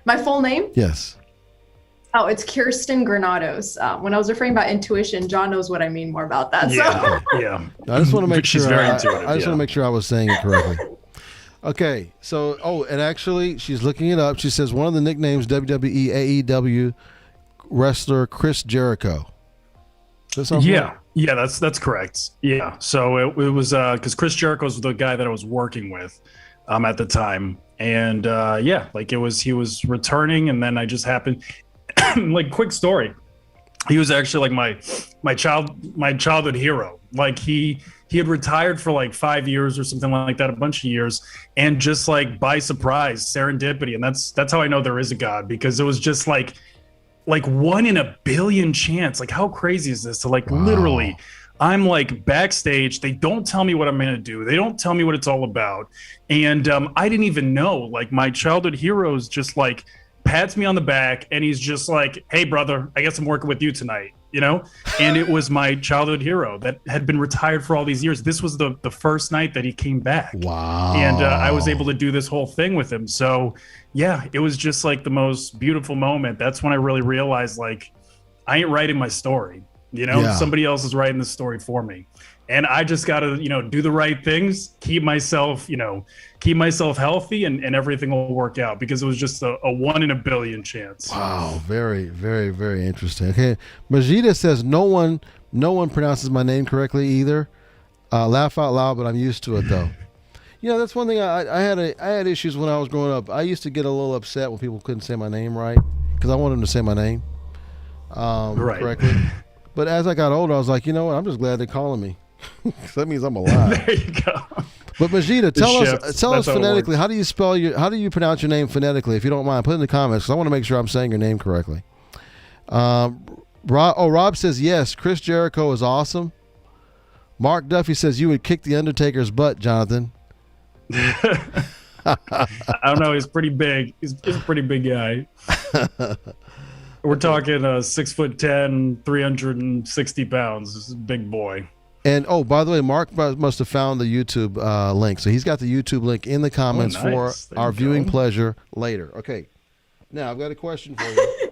My full name? Yes. Oh, it's Kirsten Granados. When I was referring about intuition, John knows what I mean more about that. Yeah, so. yeah. I just want to make sure. She's very intuitive. I just want to make sure I was saying it correctly. Okay, so and actually, she's looking it up. She says one of the nicknames WWE AEW wrestler Chris Jericho. Yeah, that's correct. Yeah, so it was because Chris Jericho was the guy that I was working with. at the time. And yeah, like he was returning, and then I just happened like, quick story. He was actually like my childhood hero. Like he had retired for like 5 years or something like that, a bunch of years, and just like by surprise, serendipity, and that's how I know there is a God, because it was just like 1 in a billion chance. Like, how crazy is this? To like, Wow. literally, I'm like backstage. They don't tell me what I'm gonna do. They don't tell me what it's all about, and I didn't even know. Like, my childhood heroes just like pats me on the back, and he's just like, "Hey, brother, I guess I'm working with you tonight." You know, and it was my childhood hero that had been retired for all these years. This was the first night that he came back. Wow. And I was able to do this whole thing with him. So yeah, it was just like the most beautiful moment. That's when I really realized, like, I ain't writing my story. You know, Yeah. somebody else is writing the story for me. And I just got to, do the right things, keep myself healthy, and everything will work out, because it was just a 1 in a billion chance. Wow, very, very, very interesting. Okay, Majida says no one pronounces my name correctly either. Laugh out loud, but I'm used to it though. That's one thing I had issues when I was growing up. I used to get a little upset when people couldn't say my name right, because I wanted them to say my name Right. correctly. But as I got older, I was like, you know what? I'm just glad they're calling me. That means I'm alive. There you go. But Majida, tell us That's how it phonetically. works. How do you pronounce your name phonetically? If you don't mind, put it in the comments, because I want to make sure I'm saying your name correctly. Rob says yes. Chris Jericho is awesome. Mark Duffy says you would kick the Undertaker's butt, Jonathan. I don't know. He's pretty big. He's a pretty big guy. We're talking 6'10", 360 pounds. This is a big boy. And by the way, Mark must have found the YouTube link, so he's got the YouTube link in the comments nice. for There our you viewing go. pleasure later. Okay, now I've got a question for you.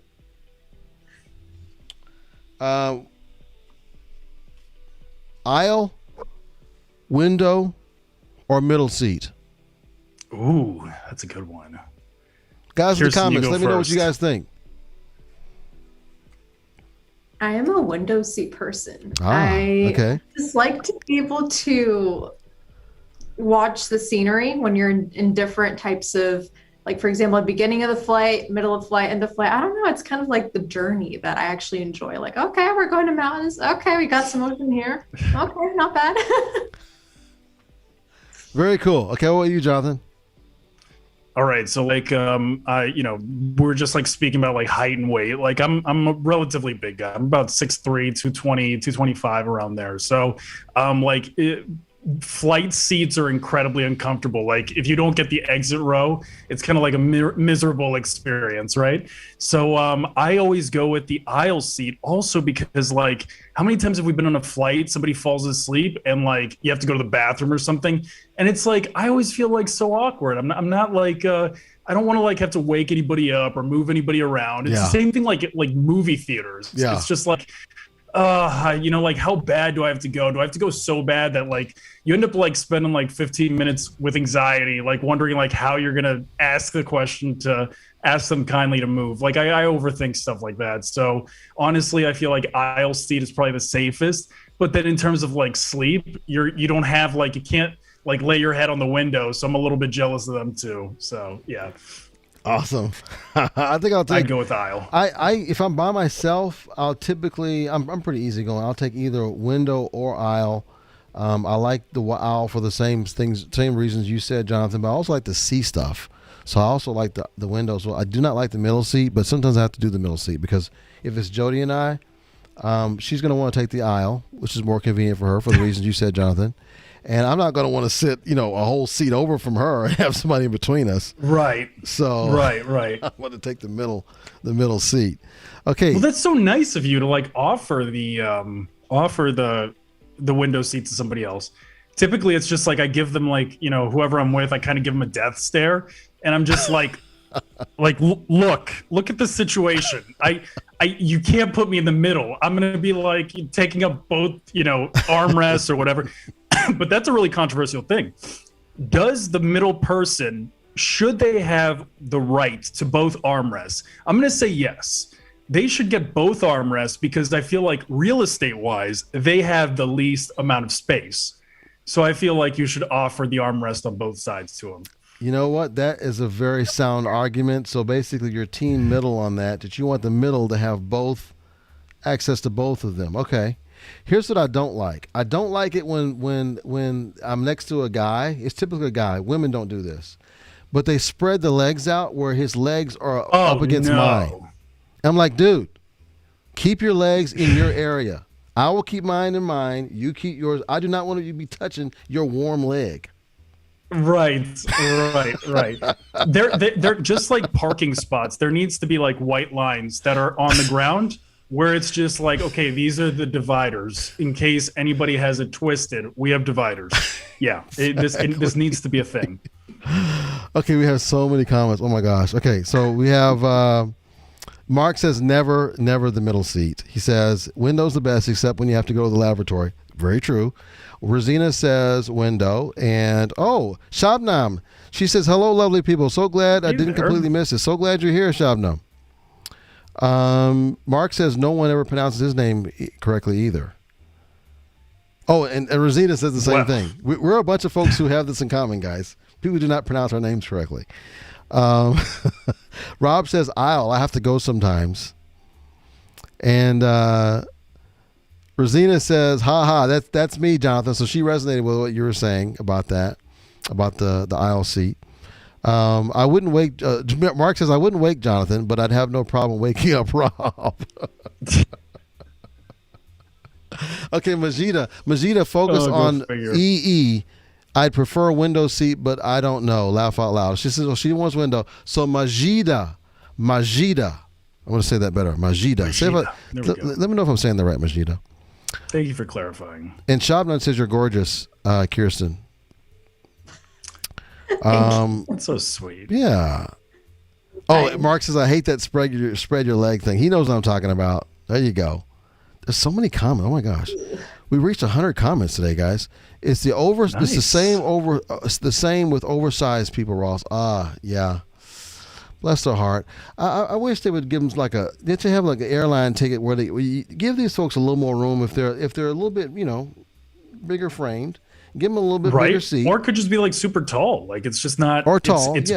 Aisle, window, or middle seat? Ooh, that's a good one. Guys in the Kirsten, you comments, go let me know what you first. guys think. I am a window seat person. Okay. Just like to be able to watch the scenery when you're in different types of, like, for example, at beginning of the flight, middle of the flight, end of the flight. I don't know. It's kind of like the journey that I actually enjoy. Like, okay, we're going to mountains. Okay, we got some ocean here. Okay, not bad. Very cool. Okay, what about you, Jonathan? All right, so like we're just like speaking about like height and weight. Like I'm a relatively big guy. I'm about 6'3", 220, 225 around there. So flight seats are incredibly uncomfortable. Like if you don't get the exit row, it's kind of like a miserable experience, right? So I always go with the aisle seat, also because, like, how many times have we been on a flight, somebody falls asleep and like you have to go to the bathroom or something, and it's like I always feel like so awkward. I'm not like I don't want to like have to wake anybody up or move anybody around. It's Yeah. the same thing like movie theaters. Yeah. It's just like like how bad do I have to go? Do I have to go so bad that like you end up like spending like 15 minutes with anxiety, like wondering like how you're gonna ask the question to ask them kindly to move? Like I overthink stuff like that. So honestly, I feel like aisle seat is probably the safest. But then in terms of like sleep, you don't have like, you can't like lay your head on the window. So I'm a little bit jealous of them too. So yeah, Awesome. I think I'll take. I'd go with aisle. I if I'm by myself, I'll typically I'm pretty easygoing. I'll take either window or aisle. I like the aisle for the same reasons you said, Jonathan. But I also like to see stuff, so I also like the window. So I do not like the middle seat, but sometimes I have to do the middle seat because if it's Jody and I, she's going to want to take the aisle, which is more convenient for her for the reasons you said, Jonathan. And I'm not going to want to sit, a whole seat over from her and have somebody in between us. Right. So Right. I want to take the middle seat. Okay. Well, that's so nice of you to like offer the window seat to somebody else. Typically, it's just like I give them like whoever I'm with, I kind of give them a death stare, and I'm just like, look at the situation. You can't put me in the middle. I'm gonna be like taking up both armrests or whatever. But that's a really controversial thing. Does the middle person, should they have the right to both armrests? I'm going to say yes. They should get both armrests because I feel like real estate wise, they have the least amount of space. So I feel like you should offer the armrest on both sides to them. You know what? That is a very sound argument. So basically, you're team middle on that you want the middle to have both access to both of them. Okay. Here's what I don't like. I don't like it when I'm next to a guy. It's typically a guy. Women don't do this, but they spread the legs out where his legs are up against mine. I'm like, dude, keep your legs in your area. I will keep mine in mine. You keep yours. I do not want you to be touching your warm leg. Right. They're just like parking spots. There needs to be like white lines that are on the ground where it's just like, okay, these are the dividers. In case anybody has it twisted, we have dividers. Yeah, this needs to be a thing. Okay, we have so many comments. Oh my gosh. Okay, so we have Mark says never the middle seat. He says window's the best except when you have to go to the lavatory. Very true. Rosina says window. And Shabnam. She says, hello, lovely people. So glad I didn't completely miss it. So glad you're here, Shabnam. Mark says no one ever pronounces his name correctly either. Oh, and Rosina says the same thing. We're a bunch of folks who have this in common, guys. People do not pronounce our names correctly. Rob says aisle. I have to go sometimes. And Rosina says, that's me, Jonathan. So she resonated with what you were saying about that, about the aisle seat. I wouldn't wake. Mark says I wouldn't wake Jonathan, but I'd have no problem waking up Rob. Okay, Majida, focus on EE. I'd prefer a window seat, but I don't know. Laugh out loud. She says, she wants window. So Majida. I want to say that better. Majida. Let me know if I'm saying that right, Majida. Thank you for clarifying. And Shabnan says you're gorgeous, Kirsten. That's so sweet. Yeah. Oh, Mark says I hate that spread your leg thing. He knows what I'm talking about. There you go. There's so many comments. Oh my gosh, we reached 100 comments today, guys. It's the Nice. It's the same with oversized people, Ross. Yeah. Bless their heart. I wish they would give them they should have like an airline ticket where you give these folks a little more room if they're a little bit bigger framed. Give them a little bit bigger seat. Or it could just be like super tall. Like it's just not. Or tall, it's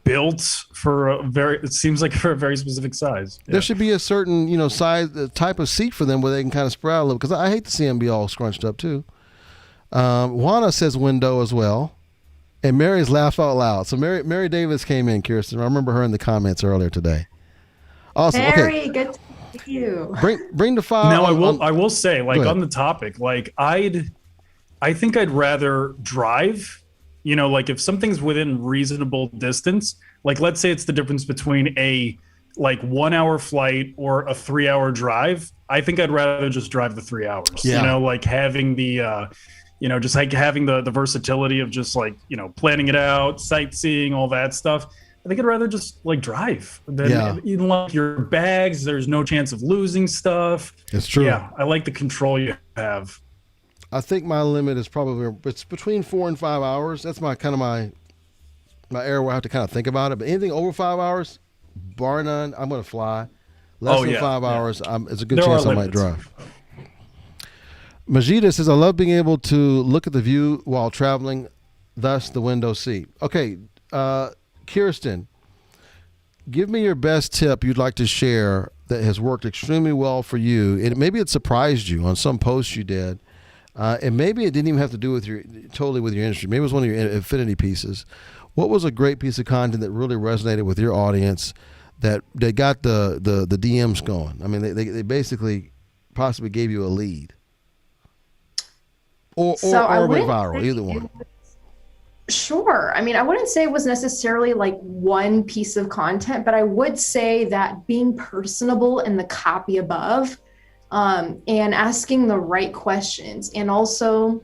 built for it seems like for a very specific size. Yeah. There should be a certain, size, type of seat for them where they can kind of spread out a little. Because I hate to see them be all scrunched up too. Juana says window as well. And Mary's laugh out loud. So Mary Davis came in, Kirsten. I remember her in the comments earlier today. Awesome. Mary, good to see you. Bring the file. Now I will say, like on the topic, like I think I'd rather drive, like if something's within reasonable distance, like let's say it's the difference between a like 1 hour flight or a 3 hour drive. I think I'd rather just drive the 3 hours, like having the, just like having the versatility of just like, planning it out, sightseeing, all that stuff. I think I'd rather just like drive than even like your bags. There's no chance of losing stuff. It's true. Yeah. I like the control you have. I think my limit is it's between 4 and 5 hours. That's my area where I have to kind of think about it. But anything over 5 hours, bar none, I'm going to fly. Less than 5 hours, it's a good chance I might drive. Majida says, I love being able to look at the view while traveling, thus the window seat. Okay, Kirsten, give me your best tip you'd like to share that has worked extremely well for you. Maybe it surprised you on some post you did. And maybe it didn't even have to do with your industry. Maybe it was one of your affinity pieces. What was a great piece of content that really resonated with your audience that got the DMs going? I mean, they basically possibly gave you a lead. Or went viral, either one. Sure. I mean, I wouldn't say it was necessarily like one piece of content, but I would say that being personable in the copy above, and asking the right questions, and also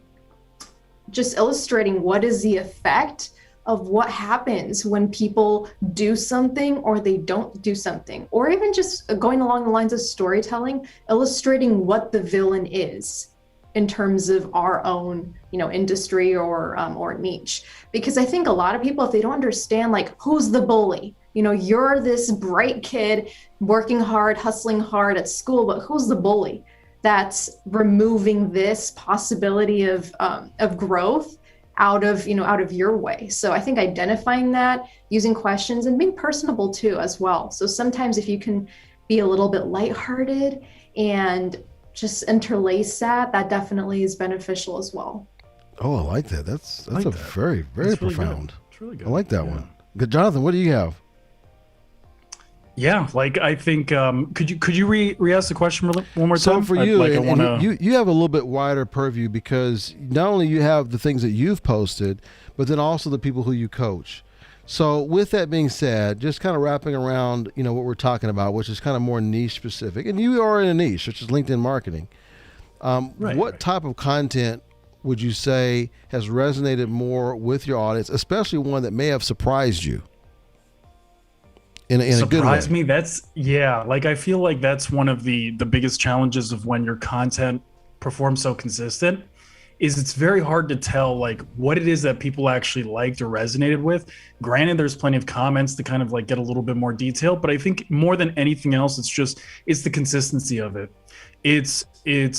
just illustrating what is the effect of what happens when people do something or they don't do something, or even just going along the lines of storytelling, illustrating what the villain is in terms of our own, industry or niche. Because I think a lot of people, if they don't understand, like, who's the bully? You're this bright kid working hard, hustling hard at school, but who's the bully that's removing this possibility of growth out of your way. So I think identifying that, using questions, and being personable too as well. So sometimes if you can be a little bit lighthearted and just interlace that definitely is beneficial as well. Oh, I like that. That's like a that. very, very That's really profound. good. It's really good. I like that one. Good, Jonathan. What do you have? Yeah, like I think could you re-ask the question one more time? So for you, I wanna... you have a little bit wider purview because not only you have the things that you've posted, but then also the people who you coach. So with that being said, just kind of wrapping around, what we're talking about, which is kind of more niche specific, and you are in a niche, which is LinkedIn marketing. What type of content would you say has resonated more with your audience, especially one that may have surprised you? In a good way. Surprise me. Like I feel like that's one of the biggest challenges of when your content performs so consistent is it's very hard to tell like what it is that people actually liked or resonated with. Granted, there's plenty of comments to kind of like get a little bit more detail, but I think more than anything else, it's the consistency of it. It's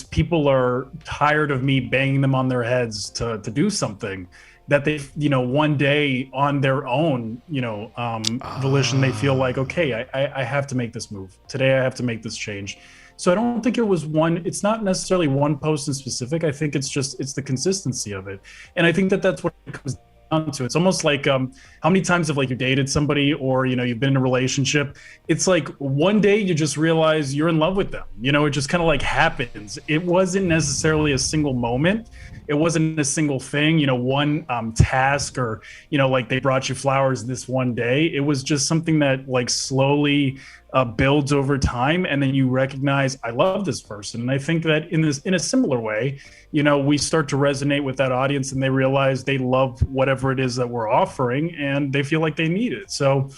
people are tired of me banging them on their heads to do something that they, one day on their own, volition, they feel like, okay, I have to make this move. Today I have to make this change. So I don't think it's not necessarily one post in specific. I think it's the consistency of it. And I think that's what it comes down to. It's almost like how many times have like you dated somebody or, you've been in a relationship. It's like one day you just realize you're in love with them. It just kind of like happens. It wasn't necessarily a single moment. It wasn't a single thing, one task or, like they brought you flowers this one day. It was just something that like slowly builds over time. And then you recognize, I love this person. And I think that in a similar way, we start to resonate with that audience and they realize they love whatever it is that we're offering and they feel like they need it. So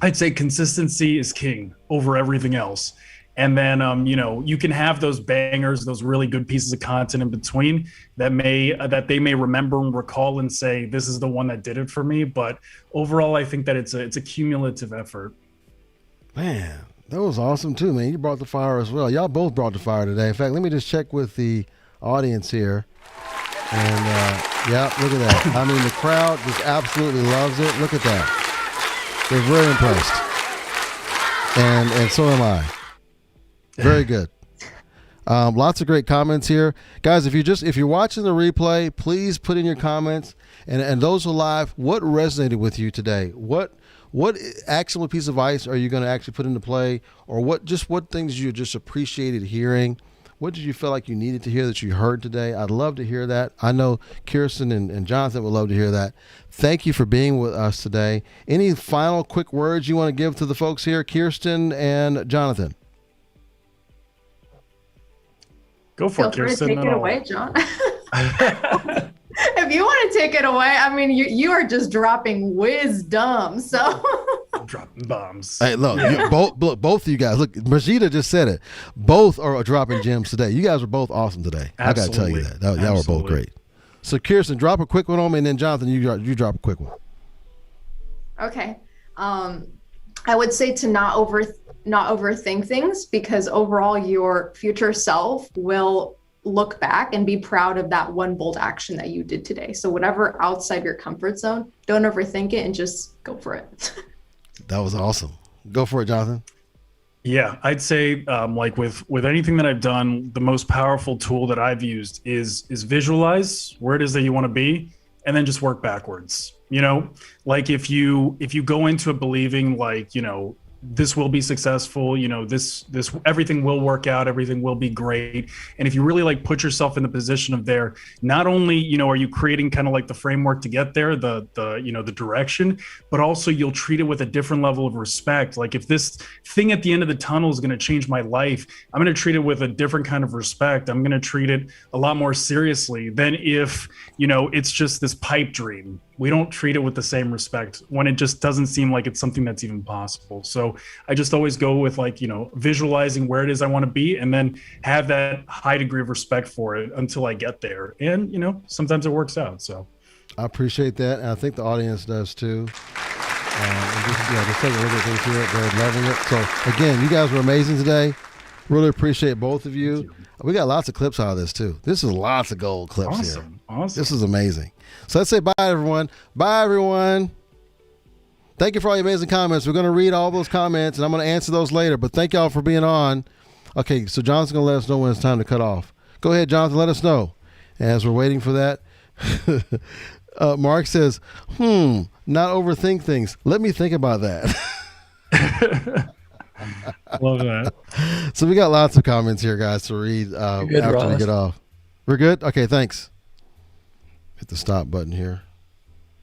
I'd say consistency is king over everything else. And then, you can have those bangers, those really good pieces of content in between that they may remember and recall and say, this is the one that did it for me. But overall, I think that it's a cumulative effort. Man, that was awesome too, man. You brought the fire as well. Y'all both brought the fire today. In fact, let me just check with the audience here. And yeah, look at that. I mean, the crowd just absolutely loves it. Look at that. They're very impressed. And so am I. Very good. Lots of great comments here, guys. If you're watching the replay, please put in your comments, and those who are live, what resonated with you today? What actionable piece of advice are you going to actually put into play, or what things you just appreciated hearing? What did you feel like you needed to hear that you heard today? I'd love to hear that. I know Kirsten and Jonathan would love to hear that. Thank you for being with us today. Any final quick words you want to give to the folks here, Kirsten and Jonathan? Go for it, Kirsten. Take it away, John. If you want to take it away, I mean, you are just dropping wisdom. So dropping bombs. Hey, look, both of you guys. Look, Margita just said it. Both are dropping gems today. You guys were both awesome today. Absolutely. I got to tell you that. Y'all were both great. So, Kirsten, drop a quick one on me, and then Jonathan, you drop a quick one. Okay. I would say to not overthink things, because overall your future self will look back and be proud of that one bold action that you did today. So whatever outside your comfort zone, don't overthink it and just go for it. That was awesome. Go for it, Jonathan. Yeah, I'd say like with anything that I've done, the most powerful tool that I've used is visualize where it is that you want to be and then just work backwards. Like if you go into it believing like, this will be successful, this everything will work out, everything will be great. And if you really like put yourself in the position of there, not only are you creating kind of like the framework to get there, the direction, but also you'll treat it with a different level of respect. Like if this thing at the end of the tunnel is going to change my life, I'm going to treat it with a different kind of respect. I'm going to treat it a lot more seriously than if it's just this pipe dream. We don't treat it with the same respect when it just doesn't seem like it's something that's even possible. So I just always go with like, visualizing where it is I want to be and then have that high degree of respect for it until I get there. And, sometimes it works out. So I appreciate that. And I think the audience does too. Just taking a look at things here. They're loving it. So again, you guys were amazing today. Really appreciate both of you. We got lots of clips out of this too. This is lots of gold clips here. Awesome. This is amazing. So let's say bye, everyone. Bye, everyone. Thank you for all your amazing comments. We're going to read all those comments, and I'm going to answer those later. But thank y'all for being on. Okay, so Jonathan's going to let us know when it's time to cut off. Go ahead, Jonathan. Let us know. As we're waiting for that, Mark says, not overthink things. Let me think about that. Love that. So we got lots of comments here, guys, to read Good, after Ross. we get off. We're good? Okay, thanks. Hit the stop button here.